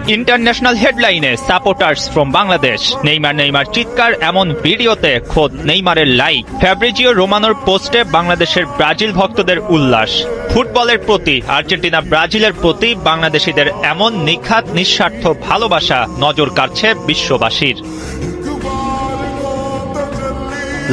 International হেডলাইনে supporters from Bangladesh, Neymar চিৎকার, এমন ভিডিওতে খোদ নেইমারের লাইক। ফ্যাব্রিজিও রোমানোর পোস্টে বাংলাদেশের ব্রাজিল ভক্তদের উল্লাস। ফুটবলের প্রতি আর্জেন্টিনা ব্রাজিলের প্রতি বাংলাদেশিদের এমন নিখাত নিঃস্বার্থ ভালোবাসা নজর কাড়ছে বিশ্ববাসীর।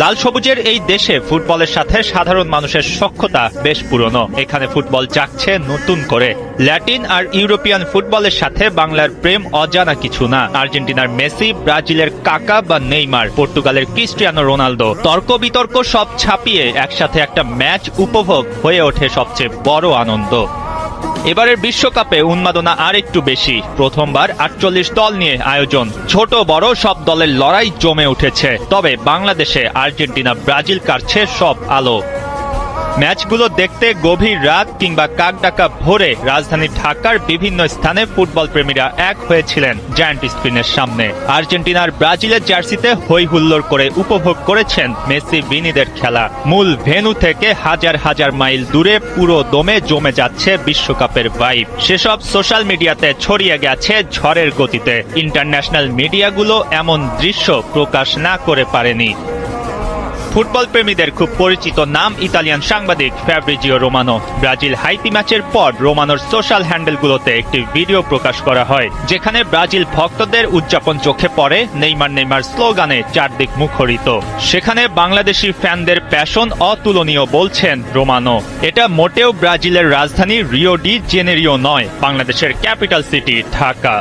লাল সবুজের এই দেশে ফুটবলের সাথে সাধারণ মানুষের সখ্যতা বেশ পুরনো। এখানে ফুটবল জাগছে নতুন করে। ল্যাটিন আর ইউরোপিয়ান ফুটবলের সাথে বাংলার প্রেম অজানা কিছু না। আর্জেন্টিনার মেসি, ব্রাজিলের কাকা বা নেইমার, পর্তুগালের ক্রিস্টিয়ানো রোনালদো, তর্ক বিতর্ক সব ছাপিয়ে একসাথে একটা ম্যাচ উপভোগ হয়ে ওঠে সবচেয়ে বড় আনন্দ। এবারের বিশ্বকাপে উন্মাদনা আর একটু বেশি। প্রথমবার 48 দল নিয়ে আয়োজন। ছোট বড় সব দলের লড়াই জমে উঠেছে। তবে বাংলাদেশে আর্জেন্টিনা ব্রাজিল কাটছে সব আলো। ম্যাচগুলো দেখতে গভীর রাত কিংবা কাকডাকা ভোরে রাজধানী ঢাকার বিভিন্ন স্থানে ফুটবল প্রেমীরা এক হয়েছিলেন জায়ান্ট স্ক্রিনের সামনে। আর্জেন্টিনার ব্রাজিলের জার্সিতে হই হুল্লোড় করে উপভোগ করেছেন মেসি বিনিদের খেলা। মূল ভেন্যু থেকে হাজার হাজার মাইল দূরে পুরো দমে জমে যাচ্ছে বিশ্বকাপের ভাইব। সেসব সোশ্যাল মিডিয়াতে ছড়িয়ে গেছে ঝড়ের গতিতে। ইন্টারন্যাশনাল মিডিয়াগুলো এমন দৃশ্য প্রকাশ না করে পারেনি। ফুটবল প্রেমীদের খুব পরিচিত নাম ইতালিয়ান সাংবাদিক ফ্যাব্রিজিও রোমানো। ব্রাজিল হাইতি ম্যাচের পর রোমানোর সোশ্যাল হ্যান্ডেলগুলোতে একটি ভিডিও প্রকাশ করা হয়, যেখানে ব্রাজিল ভক্তদের উদযাপন চোখে পড়ে। নেইমার স্লোগানে চারদিক মুখরিত। সেখানে বাংলাদেশি ফ্যানদের প্যাশন অতুলনীয় বলছেন রোমানো। এটা মোটেও ব্রাজিলের রাজধানী রিও ডি জেনেরিও নয়, বাংলাদেশের ক্যাপিটাল সিটি ঢাকা।